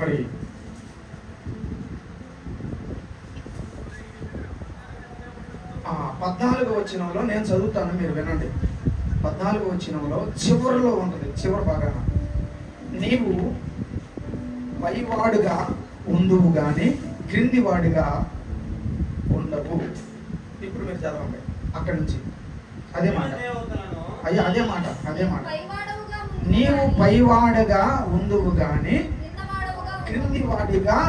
మరి 14వ వచనంలో నేను చదువుతాను, మీరు వినండి. 14వ వచనంలో చివరిలో ఉంటుంది, చివరి భాగాన, నీవు పైవాడుగా ఉండువు గాని క్రిందివాడిగా ఉండవు. ఇప్పుడు మీరు చదవండి అక్కడి నుంచి, అదే మాట అయ్యా, అదే మాట. నీవు పైవాడుగా ఉండువు గాని క్రిందివాడిగా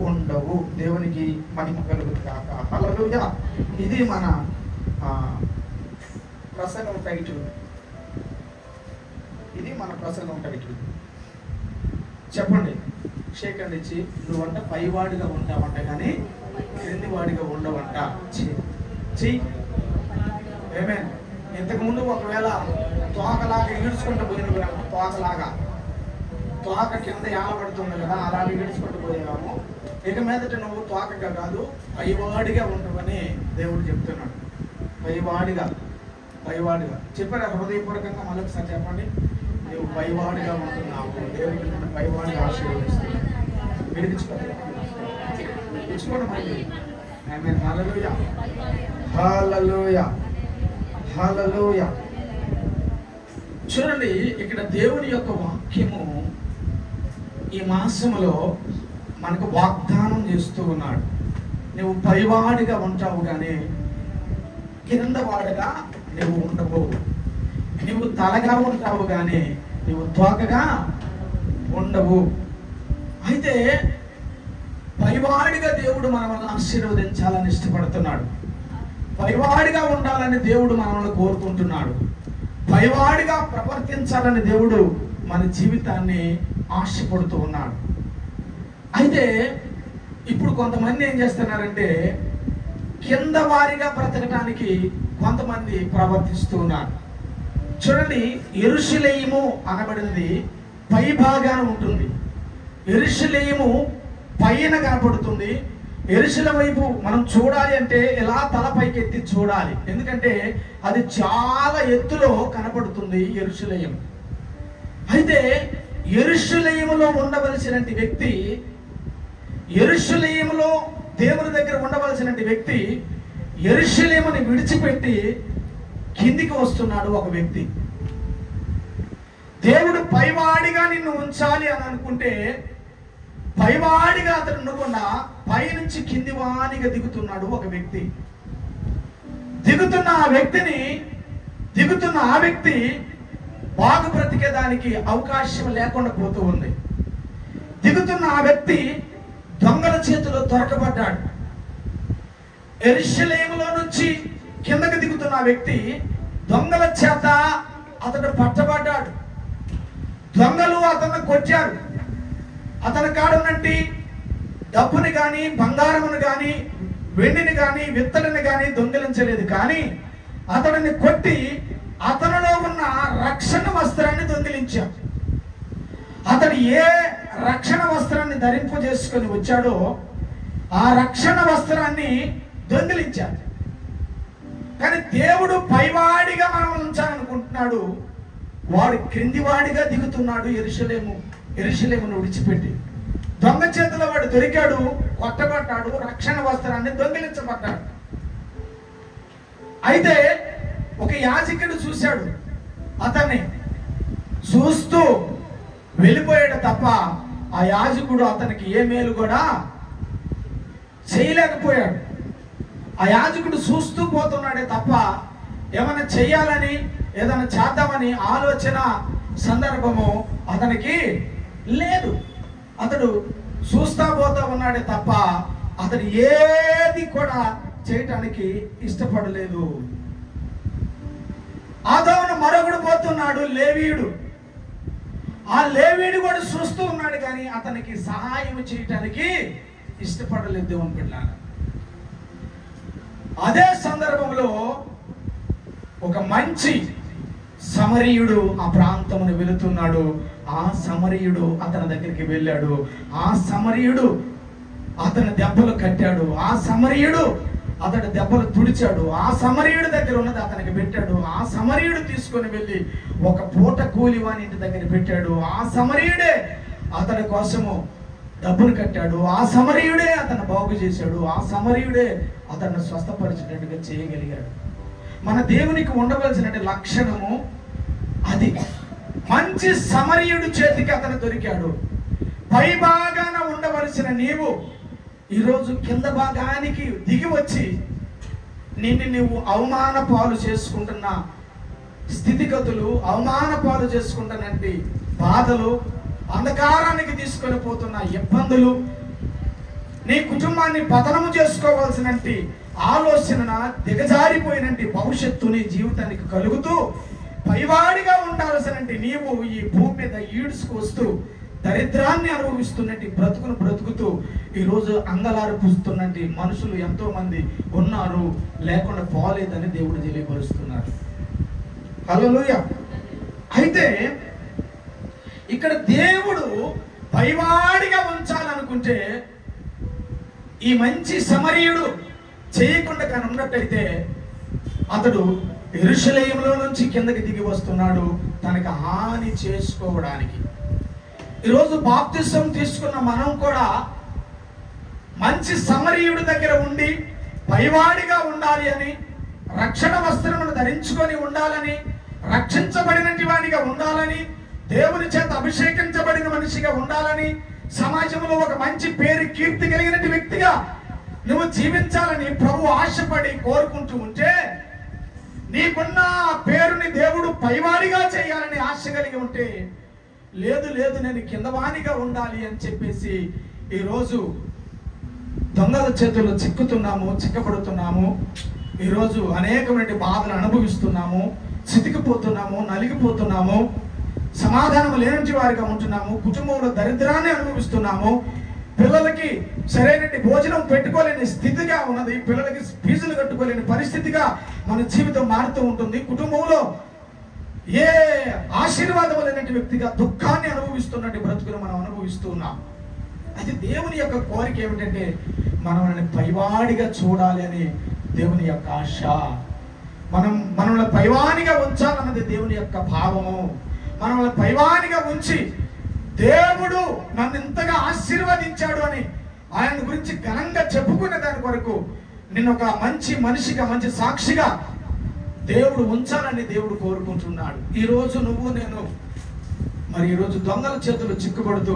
ఉండవు. దేవునికి మహిమ కలుగును గాక. హల్లెలూయా. ఇది మన ప్రసంగం టైటిల్. ఇది మన ప్రసంగం టైటిల్. చెప్పండి, షేక్ అండ్ ఇచ్చి, నువ్వంట పైవాడిగా ఉంటావంట కానీ క్రిందివాడిగా ఉండవంట. ఏమే, ఇంతకుముందు ఒకవేళ తోకలాగా ఈడ్చుకుంటూ పోయినాము, తోక కింద ఏలబడుతుంది కదా, అలాగే ఈడ్చుకుంటూ పోయాము. ఇక మీదట నువ్వు తోకగా కాదు పైవాడిగా ఉండవని దేవుడు చెప్తున్నాడు. పైవాడిగా చెప్పారు హృదయపూర్వకంగా. మళ్ళీ ఒకసారి చెప్పండి, నువ్వు పైవాడిగా ఉంటున్నావు. దేవుడికి నన్ను పైవాడిగా ఆశీర్వదిస్తాడు. విడిపించుకోండి. ఆమేన్. హల్లెలూయా, హల్లెలూయా, హల్లెలూయా. చూడండి, ఇక్కడ దేవుని యొక్క వాక్యము ఈ మాసములో మనకు వాగ్దానం చేస్తూ ఉన్నాడు. నువ్వు పైవాడిగా ఉంటావు కానీ కింద వాడుగా నువ్వు ఉండవు. నువ్వు తలగా ఉంటావు కానీ నువ్వు తోకగా ఉండవు. అయితే పైవాడిగా దేవుడు మనల్ని ఆశీర్వదించాలని ఇష్టపడుతున్నాడు. పైవాడిగా ఉండాలని దేవుడు మనల్ని కోరుకుంటున్నాడు. పైవాడిగా ప్రవర్తించాలని దేవుడు మన జీవితాన్ని ఆశపడుతూ ఉన్నాడు. అయితే ఇప్పుడు కొంతమంది ఏం చేస్తున్నారంటే కింద వారిగా బ్రతకడానికి కొంతమంది ప్రవర్తిస్తూ ఉన్నారు. చూడండి, యెరూషలేము అనబడింది పై భాగాన ఉంటుంది. యెరూషలేము పైన కనపడుతుంది. యెరూషలేము వైపు మనం చూడాలి అంటే ఇలా తలపైకి ఎత్తి చూడాలి, ఎందుకంటే అది చాలా ఎత్తులో కనపడుతుంది యెరూషలేము. అయితే యెరూషలేములో ఉండవలసిన వ్యక్తి, యెరూషలేములో దేవుని దగ్గర ఉండవలసిన వ్యక్తి యెరూషలేముని విడిచిపెట్టి కిందికి వస్తున్నాడు ఒక వ్యక్తి. దేవుడు పైవాడిగా నిన్ను ఉంచాలి అని అనుకుంటే పైవాడిగా అతను ఉండకుండా పైనుంచి కింది వాడిగా దిగుతున్నాడు ఒక వ్యక్తి. దిగుతున్న ఆ వ్యక్తి బాగు బ్రతికేదానికి అవకాశం లేకుండా పోతూ ఉంది. దిగుతున్న ఆ వ్యక్తి దొంగల చేతిలో దొరకబడ్డాడు. యెరూషలేములో నుంచి కిందకి దిగుతున్న ఆ వ్యక్తి దొంగల చేత అతడు పట్టబడ్డాడు. దొంగలు అతన్ని కొట్టారు. అతని కాడున్నట్టి డబ్బుని కానీ బంగారమును కానీ వెండిని కానీ విత్తడిని కానీ దొంగిలించలేదు, కానీ అతడిని కొట్టి అతనిలో ఉన్న రక్షణ వస్త్రాన్ని దొంగిలించాడు. అతడు ఏ రక్షణ వస్త్రాన్ని ధరింపు చేసుకొని వచ్చాడో ఆ రక్షణ వస్త్రాన్ని దొంగిలించాడు. కానీ దేవుడు పైవాడిగా మనం ఉంచాలనుకుంటున్నాడు. వాడు క్రిందివాడిగా దిగుతున్నాడు. యెరూషలేమును విడిచిపెట్టి దొంగ చేతిలో వాడు దొరికాడు, కొట్టబడ్డాడు, రక్షణ వస్త్రాన్ని దొంగిలించబడ్డాడు. అయితే ఒక యాజకుడు చూశాడు, అతన్ని చూస్తూ వెళ్ళిపోయాడు తప్ప ఆ యాజకుడు అతనికి ఏ మేలు కూడా చేయలేకపోయాడు. ఆ యాజకుడు చూస్తూ పోతున్నాడే తప్ప ఏమైనా చెయ్యాలని ఏదైనా చేద్దామని ఆలోచన సందర్భము అతనికి లేదు. అతడు చూస్తా పోతా ఉన్నాడే తప్ప అతడు ఏది కూడా చేయటానికి ఇష్టపడలేదు. ఆదామును మరొకడు పోతున్నాడు, లేవీయుడు. ఆ లేవీయుడు కూడా చూస్తూ ఉన్నాడు కానీ అతనికి సహాయం చేయటానికి ఇష్టపడలేదు. దేవుని బిడ్డలారా, అదే సందర్భంలో ఒక మంచి సమరీయుడు ఆ ప్రాంతమును వెళుతున్నాడు. ఆ సమరీయుడు అతని దగ్గరికి వెళ్ళాడు. ఆ సమరీయుడు అతని దెబ్బలు కట్టాడు. ఆ సమరీయుడు అతడి దెబ్బలు తుడిచాడు. ఆ సమరీయుడి దగ్గర ఉన్నది అతనికి పెట్టాడు. ఆ సమరీయుడు తీసుకొని వెళ్ళి ఒక పూట కూలి వాని ఇంటి దగ్గర పెట్టాడు. ఆ సమరీయుడే అతడి కోసము డబ్బును కట్టాడు. ఆ సమరయుడే అతను బాగు చేశాడు. ఆ సమరయుడే అతన్ని స్వస్థపరిచినట్టుగా చేయగలిగాడు. మన దేవునికి ఉండవలసిన లక్షణము అది. మంచి సమరయుడు చేతికి అతను దొరికాడు. పై భాగాన ఉండవలసిన నీవు ఈరోజు కింద భాగానికి దిగి వచ్చి నిన్ను నువ్వు అవమాన పాలు చేసుకుంటున్న స్థితిగతులు, అవమాన పాలు చేసుకుంటున్నటువంటి బాధలు, అంధకారానికి తీసుకొని పోతున్న ఇబ్బందులు, నీ కుటుంబాన్ని పతనము చేసుకోవాల్సినటువంటి ఆలోచన, దిగజారిపోయినటువంటి భవిష్యత్తు నీ జీవితానికి కలుగుతూ పైవాడిగా ఉండాల్సినటువంటి నీవు ఈ భూమి మీద ఈడ్చుకొస్తూ దరిద్రాన్ని అనుభవిస్తున్నట్టు బ్రతుకును బ్రతుకుతూ ఈరోజు అంగలార్పుస్తున్నట్టు మనుషులు ఎంతో మంది ఉన్నారు. లేకుండా పోలేదని దేవుడు తెలియపరుస్తున్నారు. హల్లెలూయా. అయితే ఇక్కడ దేవుడు పైవాడిగా ఉంచాలనుకుంటే ఈ మంచి సమరయుడు చేయకుండా కానీ ఉన్నట్టయితే అతడు యెరూషలేములో నుంచి కిందకి దిగి వస్తున్నాడు తనకు హాని చేసుకోవడానికి. ఈరోజు బాప్తిసం తీసుకున్న మనం కూడా మంచి సమరయుడి దగ్గర ఉండి పైవాడిగా ఉండాలి అని, రక్షణ వస్త్రమును ధరించుకొని ఉండాలని, రక్షించబడినటి వాడిగా ఉండాలని, దేవుని చేత అభిషేకించబడిన మనిషిగా ఉండాలని, సమాజంలో ఒక మంచి పేరు కీర్తి కలిగిన వ్యక్తిగా నువ్వు జీవించాలని ప్రభు ఆశపడి కోరుకుంటూ ఉంటే, నీకున్న పేరుని దేవుడు పైవాడిగా చేయాలని ఆశ కలిగి ఉంటే, లేదు లేదు నేను కిందవానిగా ఉండాలి అని చెప్పేసి ఈరోజు దొంగల చేతుల్లో చిక్కబడుతున్నాము. ఈరోజు అనేకమైన బాధలు అనుభవిస్తున్నాము, చితికిపోతున్నాము, నలిగిపోతున్నాము, సమాధానం లేని వారిగా ఉంటున్నాము, కుటుంబంలో దరిద్రాన్ని అనుభవిస్తున్నాము, పిల్లలకి సరైన భోజనం పెట్టుకోలేని స్థితిగా ఉన్నది, పిల్లలకి ఫీజులు కట్టుకోలేని పరిస్థితిగా మన జీవితం మారుతూ ఉంటుంది. కుటుంబంలో ఏ ఆశీర్వాదం లేనటువంటి వ్యక్తిగా దుఃఖాన్ని అనుభవిస్తున్నట్టు బ్రతుకును మనం అనుభవిస్తూ ఉన్నాం. అది దేవుని యొక్క కోరిక ఏమిటంటే మనల్ని పైవాడిగా చూడాలి అని దేవుని యొక్క ఆశ. మనల్ని పైవానిగా ఉంచాలన్నది దేవుని యొక్క భావము. మనల్ని పైవానిగా ఉంచి దేవుడు నన్ను ఇంతగా ఆశీర్వదించాడు అని ఆయన గురించి ఘనంగా చెప్పుకునే దాని కొరకు నిన్ను ఒక మంచి మనిషిగా, మంచి సాక్షిగా దేవుడు ఉంచాలని దేవుడు కోరుకుంటున్నాడు. ఈరోజు నువ్వు నేను మరి ఈరోజు దొంగల చేతులు చిక్కుబడుతూ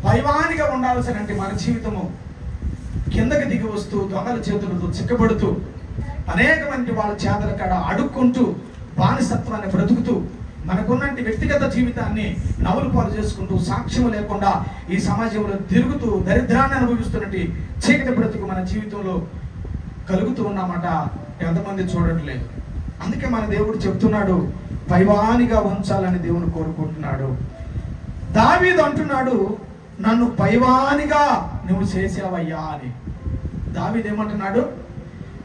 పైవానిగా ఉండాల్సిన మన జీవితము కిందకి దిగి వస్తూ దొంగల చేతులతో చిక్కబడుతూ అనేక మంది వాళ్ళ చేతల కాడ అడుక్కుంటూ బానిసత్వాన్ని బ్రతుకుతూ మనకున్నటువంటి వ్యక్తిగత జీవితాన్ని నవ్వులు పాలు చేసుకుంటూ సాక్ష్యం లేకుండా ఈ సమాజంలో తిరుగుతూ దరిద్రాన్ని అనుభవిస్తున్నట్టు చీకటి బ్రతుకు మన జీవితంలో కలుగుతూ ఉన్నమాట ఎంతమంది చూడట్లేదు. అందుకే మన దేవుడు చెప్తున్నాడు పైవానిగా ఉంచాలని దేవుడు కోరుకుంటున్నాడు. దావీదు అంటున్నాడు నన్ను పైవానిగా నువ్వు చేసావయ్యా అని. దావీదు ఏమంటున్నాడు?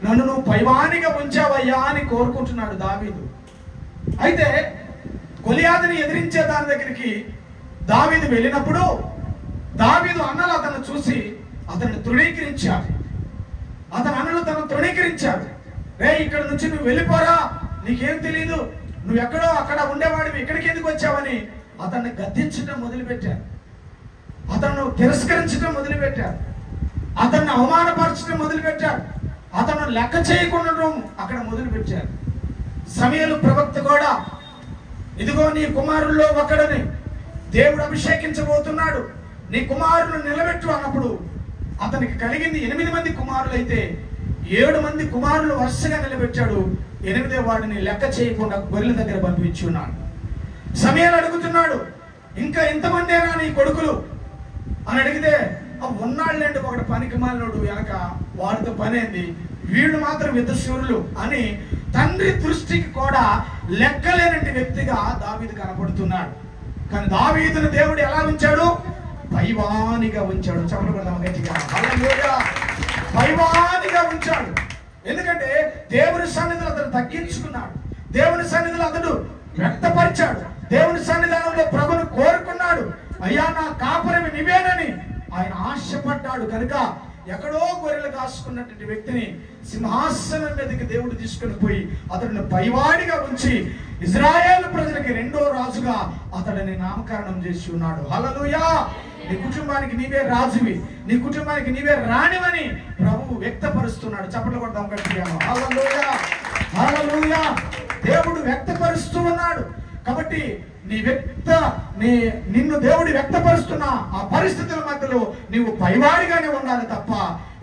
నన్ను నువ్వు పైవానిగా ఉంచావయ్యా అని కోరుకుంటున్నాడు దావీదు. అయితే గొలియాతుని ఎదిరించే దాని దగ్గరికి దావీదు వెళ్ళినప్పుడు దావీదు అన్నలు అతను చూసి అతన్ని తృణీకరించారు. అతని అన్నలు తను తృణీకరించారు. రే ఇక్కడ నుంచి నువ్వు వెళ్ళిపోరా, నీకేం తెలీదు, నువ్వు ఎక్కడో అక్కడ ఉండేవాడివి, ఇక్కడికి ఎందుకు వచ్చావని అతన్ని గద్దించడం మొదలుపెట్టారు. అతను తిరస్కరించడం మొదలుపెట్టారు. అతన్ని అవమానపరచడం మొదలుపెట్టారు. అతను లెక్క చేయకుండా అక్కడ మొదలుపెట్టారు. సమూయేలు ప్రవక్త కూడా ఇదిగో నీ కుమారుల్లో ఒకడని దేవుడు అభిషేకించబోతున్నాడు, నీ కుమారులను నిలబెట్టు అన్నప్పుడు అతనికి కలిగింది 8 మంది కుమారులు అయితే 7 మంది కుమారులు వరుసగా నిలబెట్టాడు. 8వ వాడిని లెక్క చేయకుండా గొర్రెల దగ్గర పంపించున్నాడు. సమూయేలు అడుగుతున్నాడు ఇంకా ఎంతమందేనా నీ కొడుకులు అని అడిగితే ఉన్నాళ్ళండి ఒకడు పనికి మాలినోడు వెనక వాడితో పనేంది, వీళ్ళు మాత్రం యుద్ధశూరులు అని తండ్రి దృష్టికి కూడా లెక్కలేనటి వ్యక్తిగా దావీదు కనపడుతున్నాడు. కానీ దావీదును దేవుడు ఎలా ఉంచాడు? పైవానిగా ఉంచాడు. చెప్పబడదాం గట్టిగా, హల్లెలూయా. పైవానిగా ఉంచాడు. ఎందుకంటే దేవుని సన్నిధిలో అతను తగ్గించుకున్నాడు, దేవుని సన్నిధిలో అతడు వ్యక్తపరిచాడు, దేవుని సన్నిధానంలో ప్రభును కోరుకున్నాడు. అయ్యా నా కాపరివి నీవేనని ఆయన ఆశపడ్డాడు. కనుక ఎక్కడో గొర్రెలు కాసుకున్నటువంటి వ్యక్తిని సింహాసనం మీదకి దేవుడు తీసుకుని పోయి అతడిని పైవాడిగా ఉంచి ఇశ్రాయేలు ప్రజలకి రెండో రాజుగా అతడిని నామకరణం చేసి ఉన్నాడు. హల్లెలూయా. నీ కుటుంబానికి నీవే రాజువి, నీ కుటుంబానికి నీవే రాణివని ప్రభువు వ్యక్తపరుస్తున్నాడు. చప్పట్లు కొడదాం గట్టిగా. హల్లెలూయా, హల్లెలూయా. దేవుడు వ్యక్తపరుస్తూ ఉన్నాడు. కాబట్టి నిన్ను దేవుడు వ్యక్తపరుస్తున్న ఆ పరిస్థితుల మధ్యలో నీవు పైవాడిగానే ఉండాలి తప్ప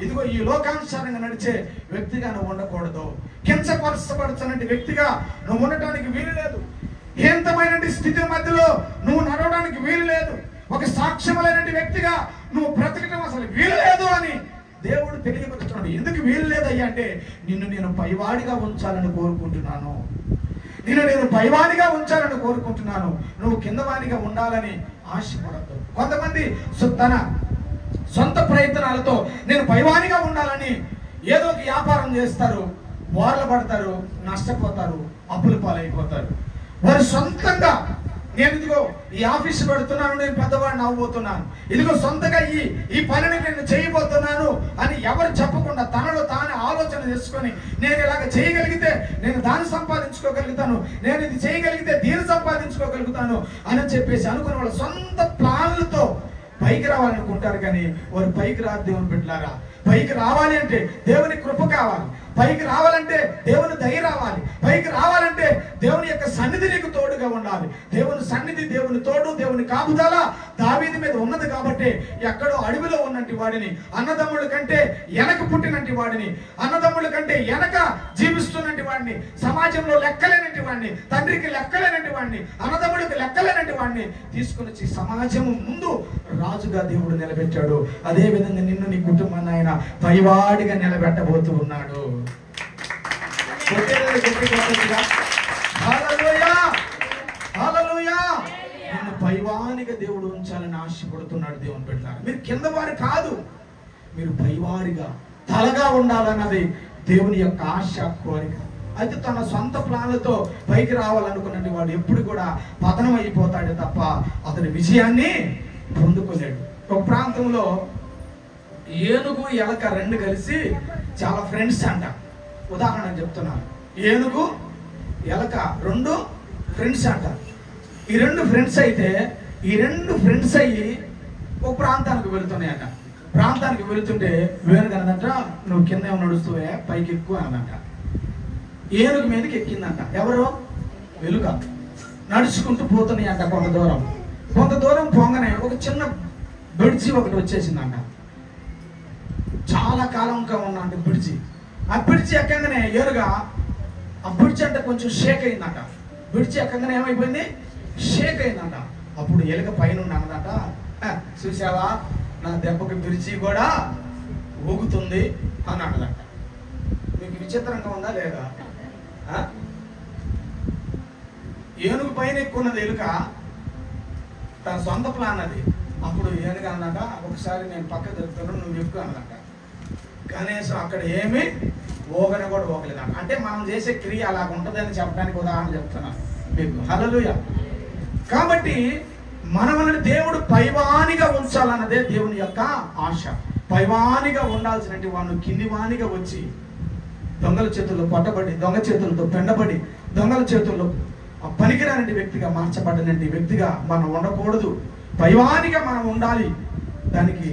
ఇదిగో ఈ లోకానుసారంగా నడిచే వ్యక్తిగా నువ్వు ఉండకూడదు. కించపరచబడుతున్న వ్యక్తిగా నువ్వు ఉండటానికి వీలు లేదు. హీనమైన స్థితి మధ్యలో నువ్వు నడవడానికి వీలు లేదు. ఒక సాక్ష్యమైన వ్యక్తిగా నువ్వు బ్రతకడం అసలు వీలు లేదు అని దేవుడు తెలియపరుస్తున్నాడు. ఎందుకు వీలు లేదయ్యా అంటే నిన్ను నేను పైవాడిగా ఉంచాలని కోరుకుంటున్నాను, నేను పైవాడిగా ఉంచాలని కోరుకుంటున్నాను. నువ్వు కిందవాడిగా ఉండాలని ఆశపడద్దు. కొంతమంది తన సొంత ప్రయత్నాలతో నేను పైవాడిగా ఉండాలని ఏదో ఒక వ్యాపారం చేస్తారు, బోర్ల పడతారు, నష్టపోతారు, అప్పుల పాలైపోతారు. వారు సొంతంగా నేను ఇదిగో ఈ ఆఫీస్ పెడుతున్నాను, నేను పెద్దవాడిని అవ్వబోతున్నాను, ఇదిగో సొంతగా ఈ పనిని నేను చేయబోతున్నాను అని ఎవరు చెప్పకుండా తనలో తానే ఆలోచన చేసుకొని నేను ఇలాగ చేయగలిగితే నేను దాన్ని సంపాదించుకోగలుగుతాను, నేను ఇది చేయగలిగితే దీన్ని సంపాదించుకోగలుగుతాను అని చెప్పేసి అనుకున్న వాళ్ళ సొంత ప్లాన్లతో పైకి రావాలనుకుంటారు. కానీ వారు పైకి రాదు. దేవుని బిడ్డలారా, పైకి రావాలి అంటే దేవుని కృప కావాలి, పైకి రావాలంటే దేవుని దయ రావాలి, పైకి రావాలంటే దేవుని యొక్క సన్నిధి నీకు తోడుగా ఉండాలి. దేవుని సన్నిధి, దేవుని తోడు, దేవుని కాపుదల దావీదు మీద ఉన్నది కాబట్టి ఎక్కడో అడవిలో ఉన్నట్టు వాడిని, అన్నదమ్ముల కంటే వెనక పుట్టినట్టు వాడిని, అన్నదమ్ముల కంటే వెనక జీవిస్తున్నట్టు వాడిని, సమాజంలో లెక్కలేనట్టు వాడిని, తండ్రికి లెక్కలేనట్టు వాడిని, అన్నదమ్ముడికి లెక్కలేనట్టు వాడిని తీసుకుని వచ్చి సమాజం ముందు రాజుగా దేవుడు నిలబెట్టాడు. అదే విధంగా నిన్ను, నీ కుటుంబాన్ని ఆయన పైవాడిగా నిలబెట్టబోతూ ఉన్నాడు. నిన్ను పైవాడిగా దేవుడు ఉంచాలని ఆశపడుతున్నాడు. దేవుని బిడ్డలారా, మీరు కింద వారు కాదు, మీరు పైవాడిగా తలగా ఉండాలన్నది దేవుని యొక్క ఆశ, కోరిక. అయితే తన సొంత ప్లాన్లతో పైకి రావాలనుకున్నట్టు వాడు ఎప్పుడు కూడా పతనం అయిపోతాడు తప్ప అతని విజయాన్ని పొందుకోలేడు. ఒక ప్రాంతంలో ఏనుగు ఎలక రెండు కలిసి చాలా ఫ్రెండ్స్ అంట. ఉదాహరణ చెప్తున్నాను. ఏనుగు ఎలక రెండు ఫ్రెండ్స్ అంట. ఈ రెండు ఫ్రెండ్స్ అయితే ఈ రెండు ఫ్రెండ్స్ అయ్యి ఒక ప్రాంతానికి వెళుతున్నాయంట. ప్రాంతానికి వెళుతుంటే వేణుగు అన్నదంట, నువ్వు కింద ఏమో నడుస్తువే, పైకి ఎక్కువ అన్నదంట. ఏనుగు మీదకి ఎక్కిందంట. ఎవరు? వెలుక. నడుచుకుంటూ పోతున్నాయి అంట. కొంత దూరం పొంగనే ఒక చిన్న బ్రిడ్జి ఒకటి వచ్చేసిందంట. చాలా కాలంగా ఉన్నంట బ్రిడ్జి. ఆ బ్రిడ్జి ఎక్కగానే ఏరుగా ఆ బ్రిడ్జి అంటే కొంచెం షేక్ అయిందంట. బ్రిడ్జి ఎక్కగానే ఏమైపోయింది? షేక్ అయిందంట. అప్పుడు ఎలుక పైన అన్నదంట, చూసావా నా దెబ్బకి బ్రిడ్జి కూడా ఊగుతుంది అని అన్నదంట. మీకు విచిత్రంగా ఉందా లేదా? ఏనుగు పైన ఎక్కున్నది ఎలుక, తన సొంత ప్లాన్ అది. అప్పుడు ఏనుగు అన్నట, ఒకసారి నేను పక్క జరుగుతాను, నువ్వు ఎక్కువ అన్నదంట. కనీసం అక్కడ ఏమి ఓగన కూడా ఓగలేదంట. అంటే మనం చేసే క్రియ అలాగ ఉంటుందని చెప్పడానికి ఉదాహరణ చెప్తున్నాను మీకు. హల్లెలూయా. కాబట్టి మనల్ని దేవుడు పైవానిగా ఉంచాలన్నదే దేవుని యొక్క ఆశ. పైవానిగా ఉండాల్సినటువంటి వాడు కిందివానిగా వచ్చి దొంగల చేతుల్లో పట్టబడి, దొంగ చేతులతో పెండబడి, దొంగల చేతుల్లో పనికిరాని వ్యక్తిగా మార్చబడినటువంటి వ్యక్తిగా మనం ఉండకూడదు. పైవానిగా మనం ఉండాలి. దానికి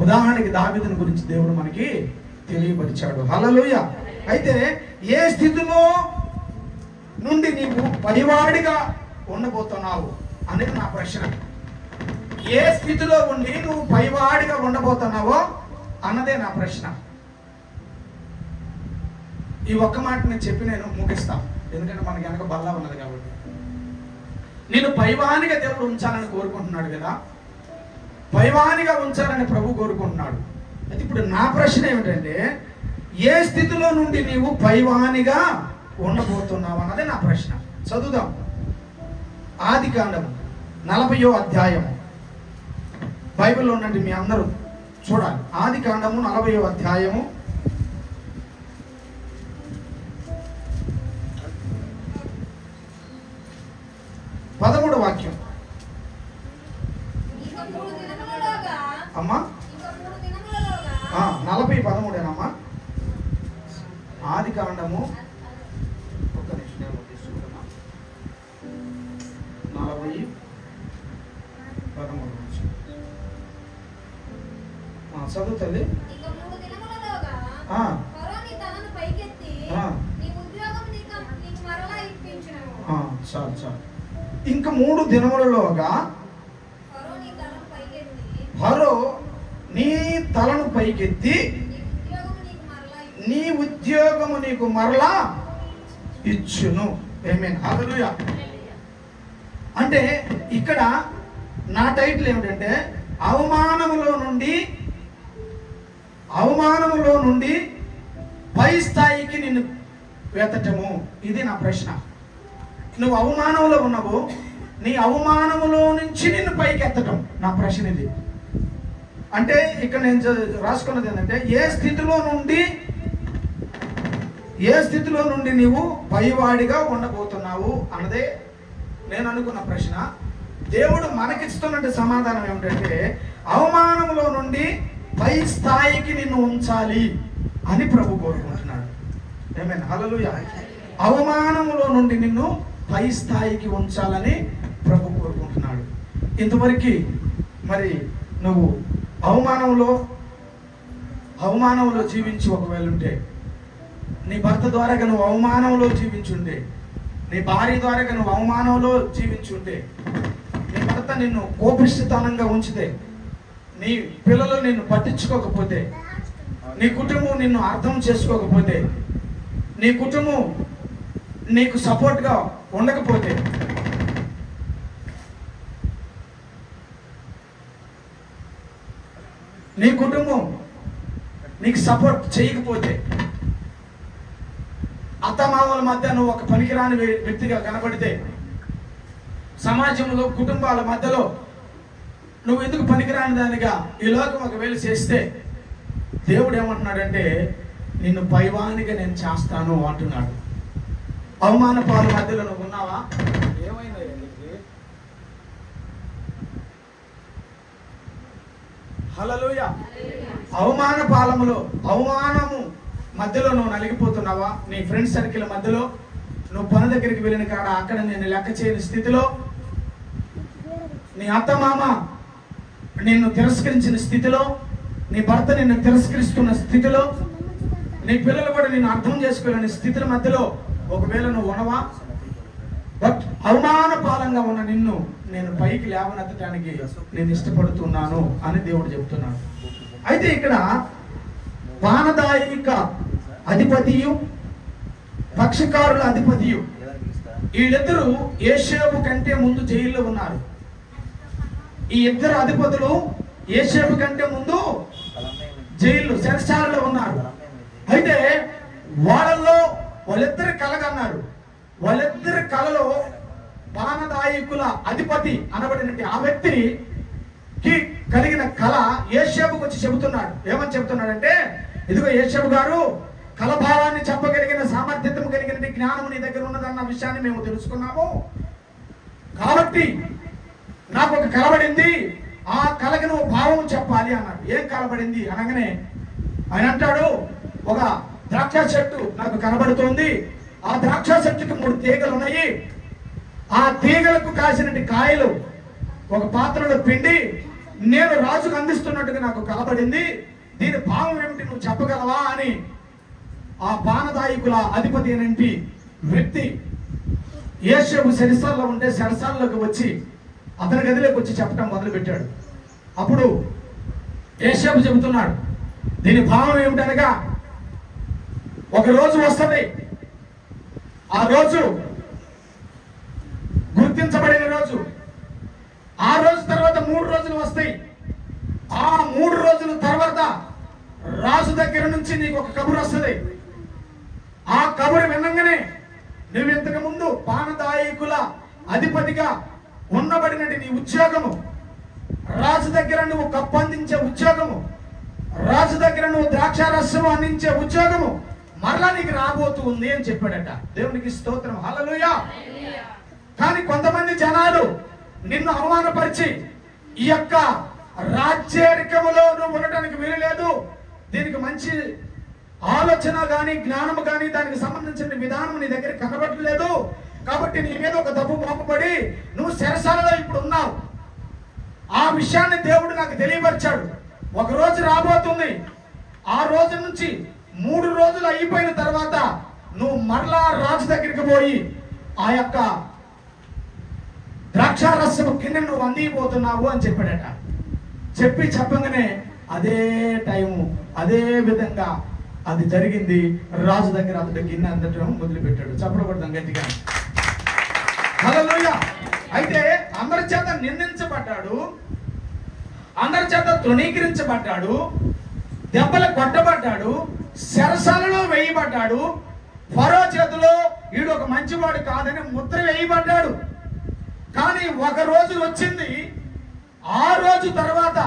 ఉదాహరణకి దావీదుని గురించి దేవుడు మనకి తెలియపరిచాడు. హల్లెలూయా. అయితే ఏ స్థితిలో నుండి నీవు పైవాడిగా ఉండబోతున్నావు అనేది నా ప్రశ్న. ఏ స్థితిలో ఉండి నువ్వు పైవాడిగా ఉండబోతున్నావో అన్నదే నా ప్రశ్న. ఈ ఒక్క మాట నేను చెప్పి నేను ముగిస్తాను, ఎందుకంటే మనకి వెనక బల్లా ఉన్నది కాబట్టి. నేను పైవానిగా దేవుడు ఉంచాలని కోరుకుంటున్నాడు కదా, పైవానిగా ఉంచాలని ప్రభు కోరుకుంటున్నాడు. అయితే ఇప్పుడు నా ప్రశ్న ఏమిటంటే, ఏ స్థితిలో నుండి నీవు పైవానిగా ఉండబోతున్నావు అన్నదే నా ప్రశ్న. చదువుదాం. ఆదికాండము 40వ అధ్యాయము. బైబిల్లో ఉన్నట్టు మీ అందరూ చూడాలి. ఆదికాండము 40వ అధ్యాయము 13వ వాక్యం. అమ్మా 40:13 ఆదికాండము. ఒక్క నిమిషం తీసుకుంటున్నా. 13 నుంచి చదువుతుంది. చాలు చాలు. ఇంక 3 దినములలోగా ఫరో నీ తలను పైకెత్తి నీ ఉద్యోగము నీకు మరలా ఇచ్చును. ఆమేన్, హల్లెలూయా. అంటే ఇక్కడ నా టైటిల్ ఏమిటంటే అవమానములో నుండి పై స్థాయికి నిన్ను వెతటము. ఇది నా ప్రశ్న. నువ్వు అవమానంలో ఉన్నావు, నీ అవమానములో నుంచి నిన్ను పైకి ఎత్తటం నా ప్రశ్న ఇది. అంటే ఇక్కడ నేను రాసుకున్నది ఏంటంటే ఏ స్థితిలో నుండి నీవు పైవాడిగా ఉండబోతున్నావు అన్నదే నేను అనుకున్న ప్రశ్న. దేవుడు మనకిస్తున్న సమాధానం ఏమిటంటే అవమానంలో నుండి పై స్థాయికి నిన్ను ఉంచాలి అని ప్రభు కోరుకుంటున్నాడు. ఆమేన్, హల్లెలూయా. అవమానములో నుండి నిన్ను పై స్థాయికి ఉంచాలని ప్రభు కోరుకుంటున్నాడు. ఇంతవరకు మరి నువ్వు అవమానంలో జీవించి ఒకవేళ ఉంటే, నీ భర్త ద్వారా నువ్వు అవమానంలో జీవించుంటే, నీ భార్య ద్వారా నువ్వు అవమానంలో జీవించుంటే, నీ భర్త నిన్ను కోపిష్ఠతనంగా ఉంచితే, నీ పిల్లలు నిన్ను పట్టించుకోకపోతే, నీ కుటుంబం నిన్ను అర్థం చేసుకోకపోతే, నీ కుటుంబం నీకు సపోర్ట్గా ఉండకపోతే, నీ కుటుంబం నీకు సపోర్ట్ చేయకపోతే, అత్తమామల మధ్య నువ్వు ఒక పనికిరాని వ్యక్తిగా కనబడితే, సమాజంలో కుటుంబాల మధ్యలో నువ్వు ఎందుకు పనికిరాని దానిగా ఈ లోకం ఒకవేళ చేస్తే, దేవుడు ఏమంటున్నాడంటే నిన్ను పైవానిగా నేను చేస్తాను అంటున్నాడు. అవమాన పాల మధ్యలో నువ్వు ఉన్నావా? ఏమైనా హల్లెలూయా. అవమానము మధ్యలో నువ్వు నలిగిపోతున్నావా? నీ ఫ్రెండ్స్ సర్కిల్ మధ్యలో, నువ్వు పని దగ్గరికి వెళ్ళిన కాడ అక్కడ నేను లెక్క చేయని స్థితిలో, నీ అత్తమామ నిన్ను తిరస్కరించిన స్థితిలో, నీ భర్త నిన్ను తిరస్కరిస్తున్న స్థితిలో, నీ పిల్లలు కూడా నిన్ను అర్థం చేసుకోలేని స్థితుల మధ్యలో ఒకవేళ నువ్వు ఉన్నవా? బట్ అవమాన పాలంగా ఉన్న నిన్ను నేను పైకి లేవనెత్తడానికి నేను ఇష్టపడుతున్నాను అని దేవుడు చెప్తున్నాడు. అయితే ఇక్కడ పానదాయిక అధిపతియు పక్షకారుల అధిపతియు వీళ్ళిద్దరూ యేషేబు కంటే ముందు జైల్లో ఉన్నారు. ఈ ఇద్దరు అధిపతులు యేషేబు కంటే ముందు జైల్లో చెరసాలలో ఉన్నారు. అయితే వాళ్ళిద్దరు కలగన్నారు. వాళ్ళిద్దరి కలలో పానదాయకుల అధిపతి అనబడినట్టు ఆ వ్యక్తికి కలిగిన కళ యేషేబుకు వచ్చి చెబుతున్నాడు. ఏమని చెబుతున్నాడంటే, ఇదిగో యేషేబు గారు, కలభావాన్ని చెప్పగలిగిన సామర్థ్యము కలిగిన జ్ఞానము నీ దగ్గర ఉన్నదన్న విషయాన్ని మేము తెలుసుకున్నాము. కాబట్టి నాకు ఒక కలబడింది, ఆ కళకి నువ్వు భావం చెప్పాలి అన్నాడు. ఏం కలబడింది అనగానే ఆయన అంటాడు, ఒక ద్రాక్ష చెట్టు నాకు కనబడుతోంది. ఆ ద్రాక్ష చెట్టుకి 3 తీగలు ఉన్నాయి. ఆ తీగలకు కాసినట్టు కాయలు ఒక పాత్రలో పిండి నేను రాజుకు అందిస్తున్నట్టుగా నాకు కనబడింది. దీని భావం ఏమిటి, నువ్వు చెప్పగలవా అని ఆ పానదాయకుల అధిపతి అనేంటి వ్యక్తి యేషేబు సెరసాల్లో ఉంటే సెరసాల్లోకి వచ్చి అతని గదిలోకి వచ్చి చెప్పడం మొదలుపెట్టాడు. అప్పుడు యేషేబు చెబుతున్నాడు, దీని భావం ఏమిటనగా, ఒక రోజు వస్తుంది, ఆ రోజు గుర్తించబడిన రోజు, ఆ రోజు తర్వాత 3 రోజులు వస్తాయి. ఆ 3 రోజుల తర్వాత రాజు దగ్గర నుంచి నీకు ఒక కబురు వస్తుంది. ఆ కబురు వినంగానే నువ్వు ఇంతకు ముందు పానదాయకుల అధిపతిగా ఉండబడినట్టు నీ ఉద్యోగము, రాజు దగ్గర నువ్వు కప్పు అందించే ఉద్యోగము, రాజు దగ్గర నువ్వు ద్రాక్షారసం అందించే ఉద్యోగము మరలా నీకు రాబోతుంది అని చెప్పాడట. దేవునికి స్తోత్రం, హల్లెలూయా. కానీ కొంతమంది జనాలు నిన్ను అవమానపరిచి ఈ యొక్క రాజ్యాధికములో నువ్వు ఉండటానికి వీలులేదు, దీనికి మంచి ఆలోచన కానీ జ్ఞానము కానీ దానికి సంబంధించిన విధానం నీ దగ్గర కనబడలేదు, కాబట్టి నీ మీద ఒక తప్పు మోపబడి నువ్వు చెరసాలలో ఇప్పుడు ఉన్నావు. ఆ విషయాన్ని దేవుడు నాకు తెలియపరిచాడు. ఒక రోజు రాబోతుంది, ఆ రోజు నుంచి 3 రోజులు అయిపోయిన తర్వాత నువ్వు మరలా రాజు దగ్గరికి పోయి ఆ యొక్క ద్రాక్షారసము కింద నువ్వు అందిపోతున్నావు అని చెప్పాడట. చెప్పగానే అదే టైము అదే విధంగా అది జరిగింది. రాజు దగ్గర అతడు గిన్నె అందటం మొదలుపెట్టాడు. చప్పడబడతాం గట్టిగా. హల్లెలూయా. అయితే అందరి చేత నిందించబడ్డాడు, అందరి చేత తృణీకరించబడ్డాడు, దెబ్బలు కొట్టబడ్డాడు, చెరసాలలో వేయబడ్డాడు. ఫరో చేతిలో వీడు ఒక మంచివాడు కాదని ముద్ర వేయబడ్డాడు. కానీ ఒక రోజు వచ్చింది, ఆ రోజు తర్వాత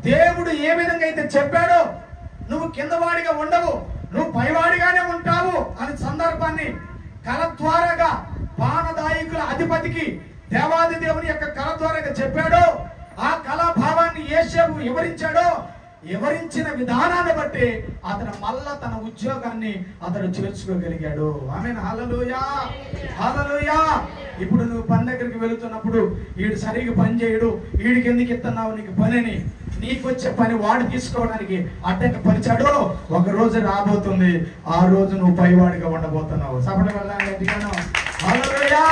దేవుడు ఏ విధంగా అయితే చెప్పాడో నువ్వు కిందవాడిగా ఉండవు, నువ్వు పైవాడిగానే ఉంటావు అనే సందర్భాన్ని కళ ద్వారాగా పానదాయకుల అధిపతికి దేవాది దేవుని యొక్క కళ ద్వారాగా చెప్పాడో, ఆ కళాభావాన్ని యేషేపు వివరించాడో, వివరించిన విధానాన్ని బట్టి అతను మళ్ళా తన ఉద్యోగాన్ని అతను చేర్చుకోగలిగాడు. ఆమేన్. హల్లెలూయా, హల్లెలూయా. ఇప్పుడు నువ్వు పని దగ్గరికి వెళుతున్నప్పుడు వీడు సరిగ్గా పని చేయడు, వీడికి ఎందుకు ఇస్తున్నావు నీకు పనిని, నీకు వచ్చే పని వాడు తీసుకోవడానికి అడ్డంగా పరిచాడో, ఒక రోజు రాబోతుంది, ఆ రోజు నువ్వు పైవాడిగా ఉండబోతున్నావు. సపటి వెళ్ళాను. హల్లెలూయా.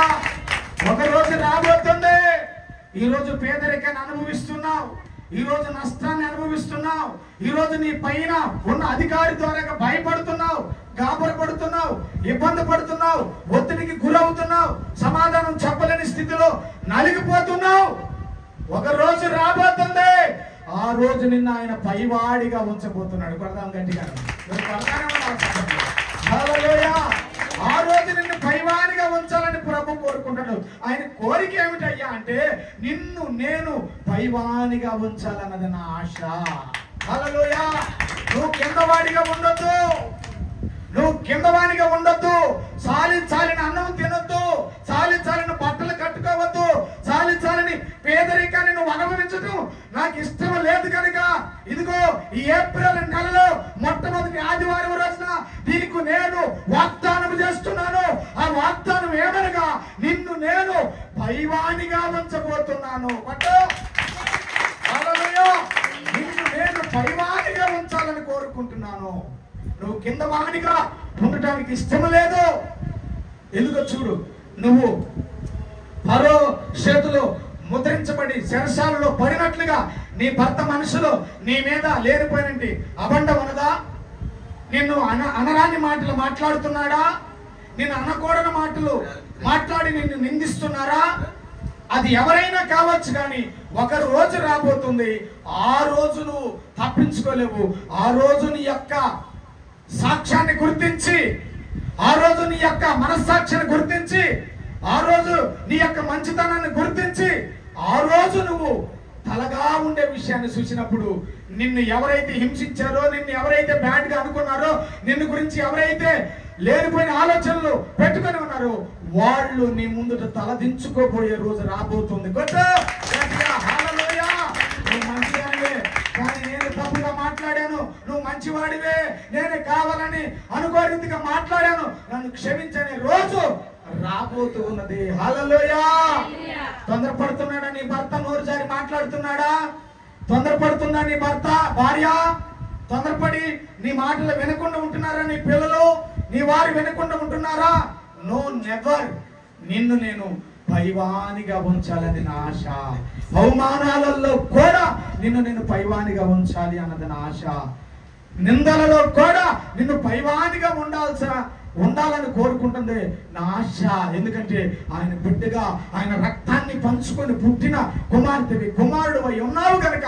ఒక రోజు రాబోతుంది. ఈ రోజు పేదరికాన్ని అనుభవిస్తున్నావు, ఈ రోజు నష్టాన్ని అనుభవిస్తున్నావు, ఈ రోజు నీ పైన ఉన్న అధికారి ద్వారా భయపడుతున్నావు, గాబరపడుతున్నావు, ఇబ్బంది పడుతున్నావు, ఒత్తిడికి గురవుతున్నావు, సమాధానం చెప్పలేని స్థితిలో నలిగిపోతున్నావు. ఒక రోజు రాబోతుంది, ఆ రోజు నిన్న ఆయన పైవాడిగా ఉంచబోతున్నాడు. కొడదాం గట్టిగా. హల్లెలూయా. ఆ రోజు నిన్ను పైవాడిగా ఉంచాలని ప్రభు కోరుకుంటాడు. ఆయన కోరిక ఏమిటయ్యా అంటే నిన్ను నేను పైవానిగా ఉంచాలన్నది నా ఆశ. హల్లెలూయా. నువ్వు కిందవాడిగా ఉండొద్దు, నువ్వు కిందవాడిగా ఉండొద్దు. చాలిన అన్నం తినొద్దు, చాలిన బట్టలు కట్టుకోవద్దు, చాలిన పేదరికాన్ని నువ్వు అనుభవించదు నాకు ఇష్టం లేదు కనుక ఇదిగో ఈ ఏప్రిల్ నెలలో మొట్టమొదటి ఆదివారం రోజున దీనికి నేను వాగ్దానం చేస్తున్నాను. ఆ వాగ్దానం ఏమనగా నిన్ను నేను పైవానిగా ఉంచబోతున్నాను. నిన్ను నేను పైవానిగా ఉంచాలని కోరుకుంటున్నాను. నువ్వు కింద వానిగా ఉండటానికి ఇష్టం లేదు. ఎందుకో చూడు, నువ్వు ఫరో చేతిలో ముద్రించబడి చెరసాలలో పడినట్లుగా నీ భర్త మనసులో నీ మీద లేనిపోయినంటి అబండం ఉన్నదా? నిన్ను అనరాని మాటలు మాట్లాడుతున్నాడా? నిన్ను అనకూడని మాటలు మాట్లాడి నిన్ను నిందిస్తున్నారా? అది ఎవరైనా కావచ్చు, కానీ ఒక రోజు రాబోతుంది, ఆ రోజు నువ్వు తప్పించుకోలేవు. ఆ రోజు నీ యొక్క సాక్ష్యాన్ని గుర్తించి, ఆ రోజు నీ యొక్క మనస్సాక్షిని గుర్తించి, ఆ రోజు నీ యొక్క మంచితనాన్ని గుర్తించి, ఆ రోజు నువ్వు తలగా ఉండే విషయాన్ని చూసినప్పుడు నిన్ను ఎవరైతే హింసించారో, నిన్ను ఎవరైతే బ్యాడ్ గా అనుకున్నారో, నిన్ను గురించి ఎవరైతే లేనిపోయిన ఆలోచనలు పెట్టుకొని ఉన్నారో వాళ్ళు నీ ముందుట తలదించుకోబోయే రోజు రాబోతుంది. నువ్వు మంచివాడివే కానీ నేను తప్పుగా మాట్లాడాను, నువ్వు మంచివాడివే నేను కావాలని అనుకోరీతిగా మాట్లాడాను, నన్ను క్షమించనే రోజు రాబోతూ ఉన్నది. హల్లెలూయా. తొందరపడుతున్నాడా నీ భర్త? నోరు జారి మాట్లాడుతున్నాడా? తొందరపడుతుందా నీ భర్త భార్య? తొందరపడి నీ మాటలు వినకుండా ఉంటున్నారా నీ పిల్లలు, నీ వారు వినకుండా ఉంటున్నారా? No, never. నిన్ను నేను పైవానిగా ఉంచాలని నా ఆశ. అవమానాలలో కూడా నిన్ను నేను పైవానిగా ఉంచాలి అన్నది నా ఆశ. నిందలలో కూడా నిన్ను పైవానిగా ఉండాలని కోరుకుంటుంది నా ఆశ. ఎందుకంటే ఆయన బిడ్డగా ఆయన రక్తాన్ని పంచుకొని పుట్టిన కుమార్తెవి, కుమారుడు అయి ఉన్నావు కనుక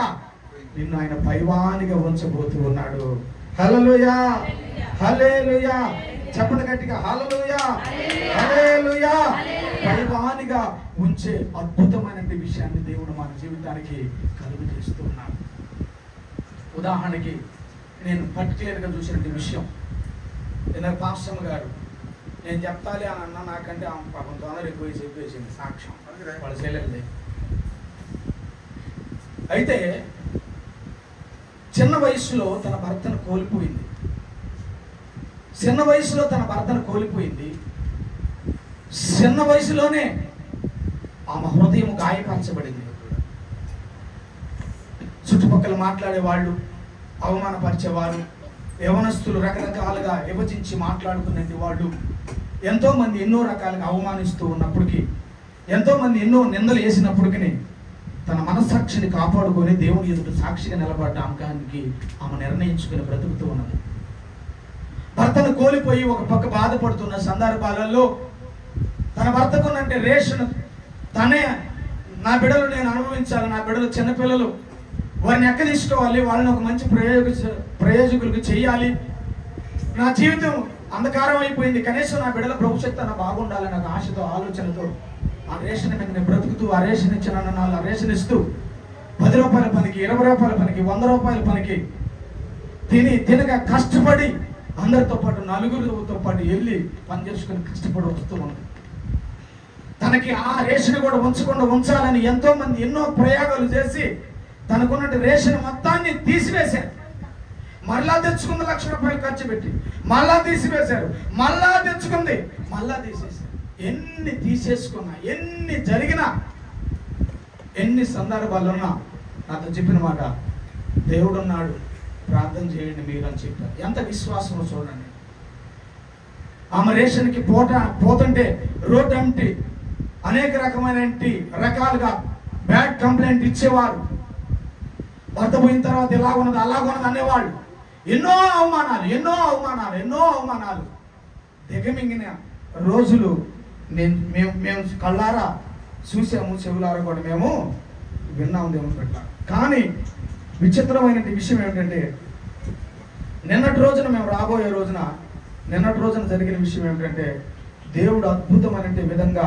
నిన్ను ఆయన పైవానిగా ఉంచబోతూ ఉన్నాడు. హల్లెలూయా, హల్లెలూయా. చెప్పండి గట్టిగా, హల్లెలూయా, హల్లెలూయా. పైవానిగా ఉంచే అద్భుతమైన విషయాన్ని దేవుడు మన జీవితానికి కలుగు చేస్తూ ఉన్నాడు. ఉదాహరణకి నేను పర్టికులర్గా చూసిన విషయం, నేను పాస్టర్ గారు నేను చెప్తాలి అని అన్నా, నాకంటే ఆమె పాపం తొందర ఎక్కువ చెప్పేసింది సాక్ష్యం వాళ్ళ చెల్లెల్ని. అయితే చిన్న వయసులో తన భర్తను కోల్పోయింది. చిన్న వయసులో తన భర్తను కోల్పోయింది. చిన్న వయసులోనే ఆమె హృదయం గాయపరచబడింది. చుట్టుపక్కల మాట్లాడేవాళ్ళు, అవమానపరిచేవారు, యవనస్తులు రకరకాలుగా విభజించి మాట్లాడుకునే వాళ్ళు, ఎంతోమంది ఎన్నో రకాలుగా అవమానిస్తూ ఉన్నప్పటికీ, ఎంతోమంది ఎన్నో నిందలు వేసినప్పటికీ తన మనస్సాక్షిని కాపాడుకొని దేవుని ఎదుట సాక్షిగా నిలబడడానికి ఆమె నిర్ణయించుకుని బ్రతుకుతూ ఉన్నది. భర్తను కోల్పోయి ఒక పక్క బాధపడుతున్న సందర్భాలలో తన భర్తకున్నంటే రేషన్ తనే, నా బిడ్డలు నేను అనుభవించాలి, నా బిడ్డలు చిన్నపిల్లలు, వారిని ఎక్క తీసుకోవాలి, వాళ్ళని ఒక మంచి ప్రయోజకులకు చేయాలి, నా జీవితం అంధకారం అయిపోయింది, కనీసం నా బిడ్డల భవిష్యత్తు అన్న బాగుండాలని ఒక ఆశతో ఆలోచనతో ఆ రేషన్ మీద నేను బ్రతుకుతూ, ఆ రేషన్ ఇచ్చిన నాలుగు ఆ రేషన్ ఇస్తూ 10 రూపాయల పనికి, 20 రూపాయల పనికి, 100 రూపాయల పనికి తినక కష్టపడి అందరితో పాటు నలుగురితో పాటు వెళ్ళి పని చేసుకుని కష్టపడి వస్తూ ఉంది. తనకి ఆ రేషన్ కూడా ఉంచకుండా ఉంచాలని ఎంతో మంది ఎన్నో ప్రయోగాలు చేసి తనకున్న రేషన్ మొత్తాన్ని తీసివేశారు. మళ్ళా తెచ్చుకుంది, 1,00,000 రూపాయలు ఖర్చు పెట్టి మళ్ళా తీసివేశారు, మళ్ళా తెచ్చుకుంది, మళ్ళా తీసేశారు. ఎన్ని తీసేసుకున్నా, ఎన్ని జరిగినా, ఎన్ని సందర్భాలున్నా నాతో చెప్పిన మాట, దేవుడు ఉన్నాడు, ప్రార్థన చేయండి మీరు అని చెప్పారు. ఎంత విశ్వాసమో చూడండి. ఆమె రేషన్కి పోతుంటే రోడ్డు అంటి అనేక రకాలుగా బ్యాడ్ కంప్లైంట్ ఇచ్చేవారు. భర్త పోయిన తర్వాత ఇలా ఉన్నది అలా ఉన్నది అనేవాళ్ళు. ఎన్నో అవమానాలు దిగమింగిన రోజులు మేము కళ్ళారా చూసాము, చెవులారా కూడా మేము విన్నాము దేవుని పట్ల. కానీ విచిత్రమైన విషయం ఏమిటంటే, నిన్నటి రోజున జరిగిన విషయం ఏమిటంటే, దేవుడు అద్భుతమైన విధంగా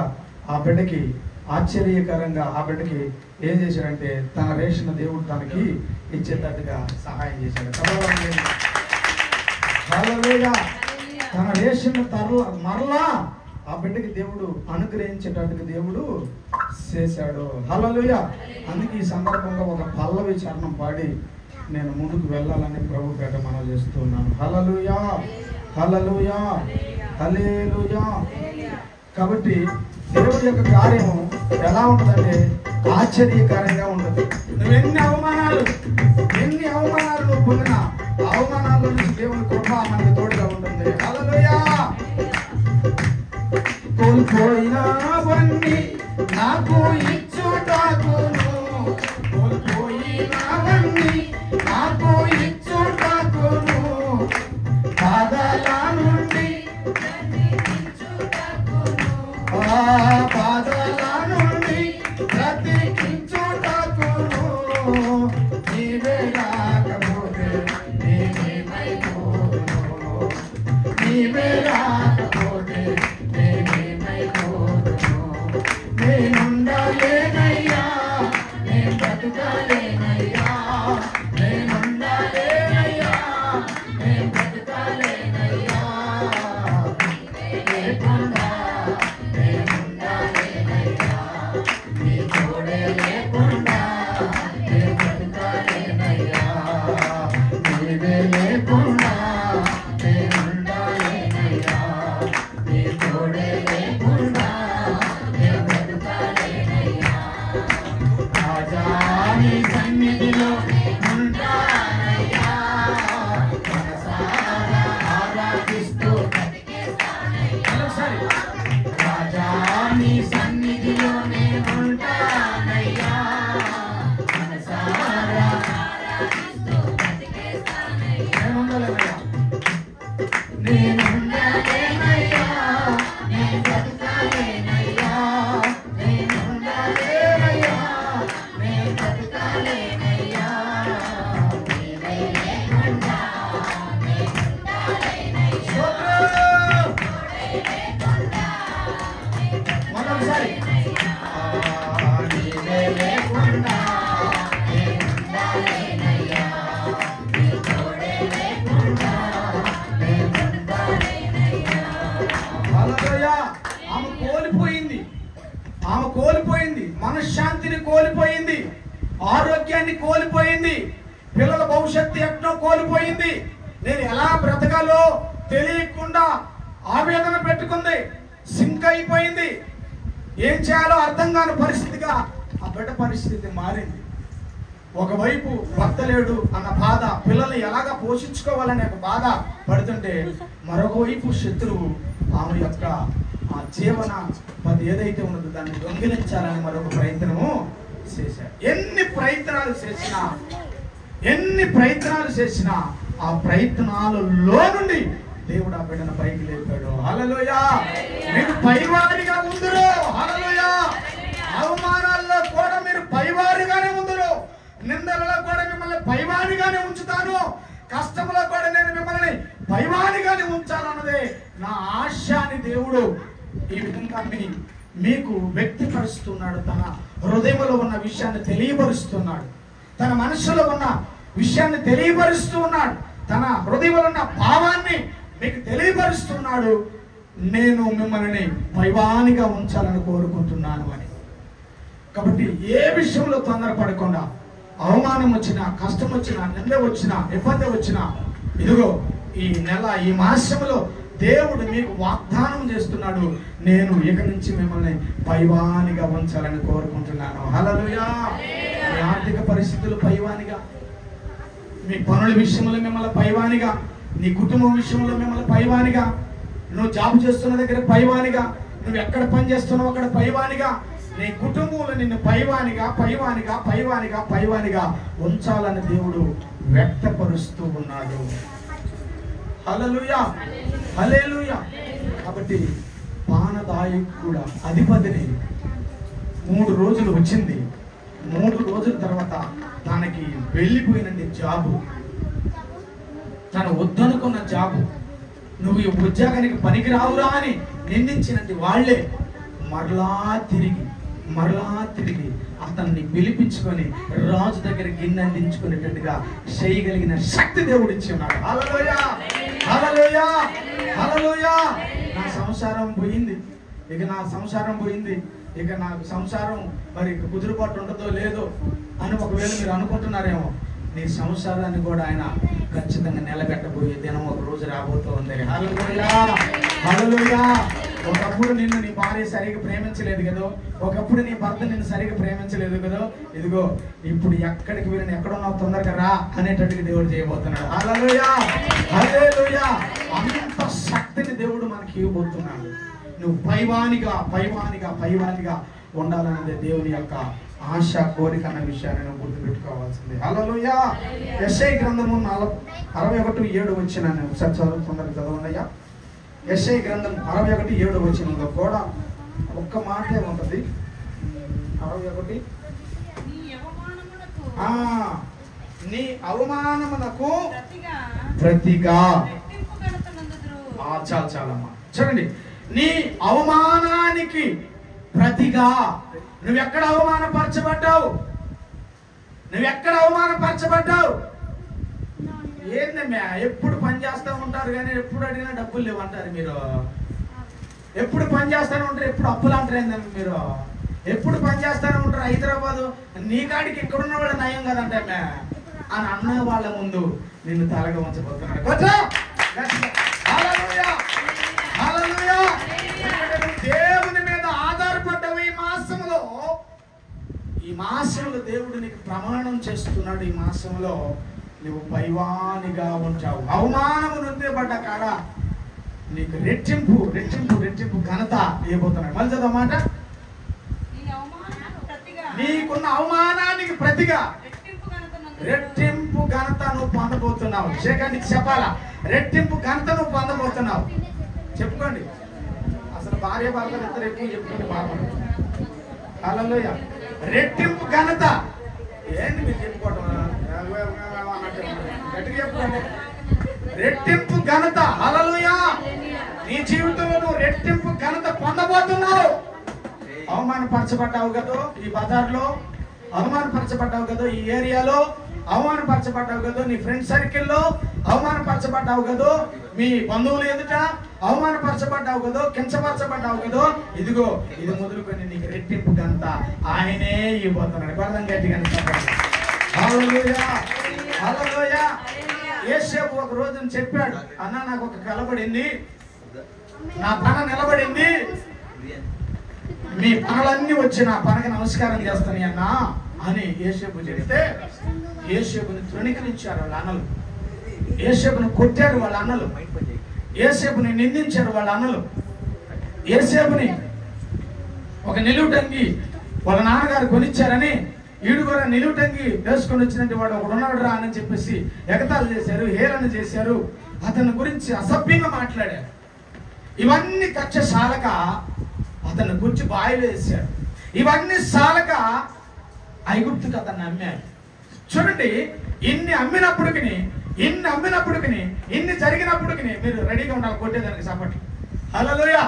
ఆ బిడ్డకి ఆశ్చర్యకరంగా ఆ బిడ్డకి ఏం చేశాడంటే, తన రేషన్ దేవుడు తనకి ఇచ్చేటట్టుగా సహాయం చేశాడు. తన రేషన్ మరలా ఆ బిడ్డకి దేవుడు అనుగ్రహించేటట్టుగా దేవుడు చేశాడు. హల్లెలూయా. అందుకే ఈ సందర్భంగా ఒక పల్లవి చరణం పాడి నేను ముందుకు వెళ్ళాలని ప్రభు పేట మనవి చేస్తున్నాను. హల్లెలూయా, హల్లెలూయా, హల్లెలూయా. కాబట్టి దేవుడి యొక్క కార్యము ఎలా ఉంటుందంటే ఆశ్చర్యకరంగా ఉంటుంది. నువ్వు ఎన్ని అవమానాలు నువ్వు పొందినా, అవమానాల నుంచి దేవుని కృప మనకి తోడుగా ఉంటుంది. హల్లెలూయా. కోల్పోయినవన్నీ నాకు ఇచ్చుటకును, కోల్పోయినవన్నీ నాకు ఇచ్చుటకును, బాధల నుండి బ్రతికించుటకును, నీవే రాకపోతే నేనేమైపోదును, నీవే రాకపోతే నేనేమైపోదును, నేనుండలేనయ్యా, నేను బ్రతుకలేనయ్యా, నేనుండలేనయ్యా, నేను బ్రతుకలేనయ్యా, లేకుండా నేనుండలేనయ్యా, నీ తోడే లేకుండా నేను బ్రతుకలేనయ్యా, నీవే లేకుండా నేనుండలేనయ్యా, నీ తోడే లేకుండా నేను బ్రతుకలేనయ్యా. రాజా నీ సన్నిధిలో ఉంటానయ్యా, మనసారా ఆరాధిస్తూ బ్రతికేస్తానయ్యా. రాజా నీ సన్నిధిలో నేను ఉంటానయ్యా, మనసారా ఆరాధిస్తూ బ్రతికేస్తానయ్యా. నేనుండలేనయ్యా, నేను బ్రతుకలేనయ్యా, నేనుండలేనయ్యా, నేను బ్రతుకలేనయ్యా, నీవే లేకుండా నేనుండలేనయ్యా. మరొకసారి నీవే లేకుండా నేనుండలేనయ్యా, నీ తోడే లేకుండా నేనుండలేనయ్యా. హల్లెలూయా. ఆమె కోల్పోయింది, మనశ్శాంతిని కోల్పోయింది, ఆరోగ్యాన్ని కోల్పోయింది, పిల్లల భవిష్యత్తు ఎట్నో కోల్పోయింది. నేను ఎలా బ్రతకాలో తెలియకుండా ఆవేదన పెట్టుకుంది, సింక్ అయిపోయింది. ఏం చేయాలో అర్థం కాని పరిస్థితిగా ఆ బిడ్డ పరిస్థితి మారింది. ఒకవైపు భర్త లేడు అన్న బాధ, పిల్లల్ని ఎలాగా పోషించుకోవాలనే ఒక బాధ పడుతుంటే, మరొక వైపు శత్రువు ఆమె యొక్క ఆ జీవన పది ఏదైతే ఉన్నదో దాన్ని దొంగిలించాలని మరొక ప్రయత్నము చేశారు. ఎన్ని ప్రయత్నాలు చేసినా ఆ ప్రయత్నాలలో నుండి దేవుడు ఆ బిడ్డను పైకి లేపాడు. హల్లెలూయా. మీరు పైవారిగా ఉందురు. హల్లెలూయా. అవమానాల్లో కూడా మీరు పైవారిగానే ఉందురు. నిందలలో కూడా మిమ్మల్ని పైవారిగానే ఉంచుతాను. కష్టంలో కూడా నేను మిమ్మల్ని పైవారిగానే ఉంచాలన్నదే నా ఆశ అని దేవుడు ఈ విధంగా మీకు వ్యక్తపరుస్తున్నాడు. తన హృదయంలో ఉన్న విషయాన్ని తెలియపరుస్తున్నాడు. తన మనసులో ఉన్న విషయాన్ని తెలియపరుస్తూ ఉన్నాడు. తన హృదయంలో ఉన్న భావాన్ని మీకు తెలియపరుస్తున్నాడు. నేను మిమ్మల్ని పైవానిగా ఉంచాలని కోరుకుంటున్నాను అని. కాబట్టి ఏ విషయంలో తొందరపడకుండా, అవమానం వచ్చినా, కష్టం వచ్చినా, నింద వచ్చినా, ఇబ్బంది వచ్చినా, ఇదిగో ఈ నెల, ఈ మాసంలో దేవుడు మీకు వాగ్దానం చేస్తున్నాడు. నేను ఇక నుంచి మిమ్మల్ని పైవానిగా ఉంచాలని కోరుకుంటున్నాను. హల్లెలూయా. మీ ఆర్థిక పరిస్థితులు పైవానిగా, మీ పనుల విషయంలో మిమ్మల్ని పైవానిగా, నీ కుటుంబం విషయంలో మిమ్మల్ని పైవానిగా, నువ్వు జాబ్ చేస్తున్న దగ్గర పైవానిగా, నువ్వు ఎక్కడ పని చేస్తున్నావు అక్కడ పైవానిగా, నీ కుటుంబంలో నిన్ను పైవానిగా ఉంచాలని దేవుడు వ్యక్తపరుస్తూ ఉన్నాడు. హల్లెలూయా. హల్లెలూయా. కాబట్టి పానదాయకుడు అధిపతిని 3 రోజులు వచ్చింది. 3 రోజుల తర్వాత తనకి వెళ్ళిపోయినండి జాబు, తను వద్దనుకున్న జాబు, నువ్వు ఈ ఉద్యోగానికి పనికిరావురా అని నిందించినట్టు వాళ్ళే మరలా తిరిగి అతన్ని పిలిపించుకొని రాజు దగ్గర గిన్నె అందించుకునేటట్టుగా చేయగలిగిన శక్తి దేవుడు ఇచ్చి ఉన్నాడు. హల్లెలూయా. హల్లెలూయా. హల్లెలూయా. నా సంసారం పోయింది, ఇక నాకు సంసారం మరి కుదురుబాటు ఉంటుందో లేదో అని ఒకవేళ మీరు అనుకుంటున్నారేమో. నీ సంసారాన్ని కూడా ఆయన ఖచ్చితంగా నిలబెట్టబోయే దినం ఒక రోజు రాబోతోంది. హల్లెలూయా. హల్లెలూయా. ఒకప్పుడు నిన్ను నీ భార్య సరిగా ప్రేమించలేదు కదా, ఒకప్పుడు నీ భర్త నిన్ను సరిగా ప్రేమించలేదు కదా, ఇదిగో ఇప్పుడు ఎక్కడికి వెళ్ళిన ఎక్కడున్నావు తొందరగా రా అనేటట్టుగా దేవుడు చేయబోతున్నాడు. హల్లెలూయా. హల్లెలూయా. అంత శక్తిని దేవుడు మనకి ఇవ్వబోతున్నాడు. నువ్వు పైవానిగా ఉండాలన్నది దేవుని యొక్క ఆశ, కోరిక అన్న విషయాన్ని నువ్వు గుర్తుపెట్టుకోవాల్సింది. హల్లెలూయా. యెషయా గ్రంథము 61:7 వచ్చినాను ఒకసారి చదువుతున్నారు చదవండియ్యా. యెషయా గ్రంథం 61:7 వచ్చినంలో కూడా ఒక్క మాటే ఉంటుంది. 61 నీ అవమానమునకు ప్రతిగా చాలమ్మా చూడండి. నీ అవమానానికి ప్రతిగా నువ్వెక్కడ అవమానపరచబడ్డావు? ఏందమ్మా ఎప్పుడు పని చేస్తూ ఉంటారు కానీ ఎప్పుడు అడిగినా డబ్బులు లేవంటారు మీరు. ఎప్పుడు పని చేస్తూనే ఉంటారు, ఎప్పుడు అప్పులు అంటారు ఏందమ్మా మీరు. ఎప్పుడు పని చేస్తూనే ఉంటారు. హైదరాబాదు నీ కాడికి ఇక్కడున్న వాళ్ళు నయం కదంటమ్మా అని అన్న వాళ్ళ ముందు నిన్ను తలగా ఉంచబోతున్నాడు. దేవుని మీద ఆధారపడ్డావు. ఈ మాసంలో దేవుడు నీకు ప్రమాణం చేస్తున్నాడు. ఈ మాసంలో నువ్వు పైవానిగా ఉంటావు. అవమానము నొందబడ్డ కాడ నీకు రెట్టింపు ఘనత ఇవ్వబోతున్నాడు. మళ్ళీ చదవమాట. నీకున్న అవమానానికి ప్రతిగా రెట్టింపు ఘనత నువ్వు పొందబోతున్నావు. శేఖర్నికి చెప్పాలా? రెట్టింపు ఘనత నువ్వు పొందబోతున్నావు. చెప్పుకోండి. అసలు భార్య భర్తలు ఇద్దరు ఎక్కువ చెప్పుకోండి. బాగుంది. హల్లెలూయా. రెట్టింపు ఘనత ఏంటి మీరు చెప్పుకోవటం? గట్టిగా చెప్పుకోండి. రెట్టింపు ఘనత. హల్లెలూయా. నీ జీవితంలో నువ్వు రెట్టింపు ఘనత పొందబోతున్నావు. అవమానపరచబడ్డావు కదా ఈ బజార్లో, అవమానపరచబడ్డావు కదా ఈ ఏరియాలో, అవమానపరచబడ్డావు కదా నీ ఫ్రెండ్ సర్కిల్లో, అవమానపరచబడ్డావు కదా మీ బంధువులు ఎదుట, అవమానపరచబడ్డావు కదా, కించపరచబడ్డావు కదా. ఇదిగో ఇది మొదలుకొని నీకు రెట్టింపు ఘనత ఆయనే ఇవ్వబోతున్నాడు. బలం గట్టిగా హల్లెలూయా. హల్లెలూయా. యేసేపు ఒక రోజు చెప్పాడు, అన్న నాకు ఒక కల పడింది, నా పన నిలబడింది, మీ పనులన్నీ వచ్చి నా పనకి నమస్కారం చేస్తాను అన్నా అని యేసేపు చెప్తే యోసేపుని తృణీకరించారు వాళ్ళ అన్నలు, యోసేపుని కొట్టారు వాళ్ళ అన్నలు, యోసేపుని నిందించారు వాళ్ళ అన్నలు. యోసేపుని ఒక నిలువుటంగి వాళ్ళ నాన్నగారు కొనిచ్చారని ఈడు కూడా నిలువుటంగి వేసుకొని వచ్చినట్టు వాడు ఒకడు ఉన్నాడు రా అని చెప్పేసి ఎగతాళి చేశారు, హేళన చేశారు, అతని గురించి అసభ్యంగా మాట్లాడారు. ఇవన్నీ కక్ష సాలక అతన్ని గురించి బాయిలో వేశాడు. ఇవన్నీ సాలక ఐగుప్తుకి అతన్ని అమ్మాడు. చూడండి, ఇన్ని అమ్మినప్పటికి ఇన్ని జరిగినప్పటికి మీరు రెడీగా ఉండాలి కొట్టేదానికి సపోర్ట్. హల్లెలూయా.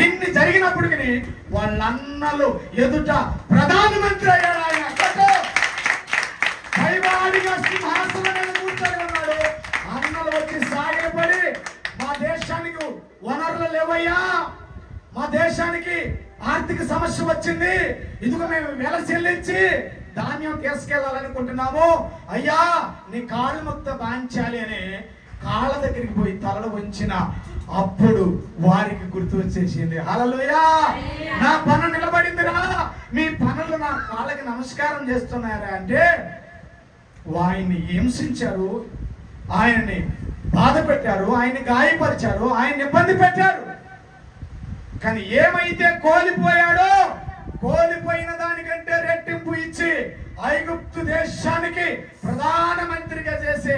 ఇన్ని జరిగినప్పటికి వాళ్ళ అన్నలు ఎదుట ప్రధానమంత్రి అయ్యాడు. ఆయన పైవాడిగా సింహాసనం మీద కూర్చొని ఉన్నాడు. అన్నలు వచ్చి సాగిలపడి, మా దేశానికి వనరులు లేవయ్యా, మా దేశానికి ఆర్థిక సమస్య వచ్చింది, ఇదిగో మేము వెల చెల్లించి ధాన్యం తీసుకెళ్లాలనుకుంటున్నాము, అయ్యా నీ కాళ్ళు ముక్త బాంచాలి అని కాళ్ళ దగ్గరికి పోయి తలలు వంచిన అప్పుడు వారికి గుర్తు వచ్చేసింది. హల్లెలూయా. నా పన్ను నిలబడిందిరా, మీ పనులు నా కాళ్ళకి నమస్కారం చేస్తున్నారా అంటే ఆయన్ని హింసించారు, ఆయన్ని బాధ పెట్టారు, ఆయన్ని గాయపరిచారు, ఆయన్ని ఇబ్బంది పెట్టారు. కానీ ఏమైతే కోల్పోయాడో, కోల్పోయిన దానికంటే రెట్టింపు ఇచ్చి ఐగుప్తు దేశానికి ప్రధానమంత్రిగా చేసే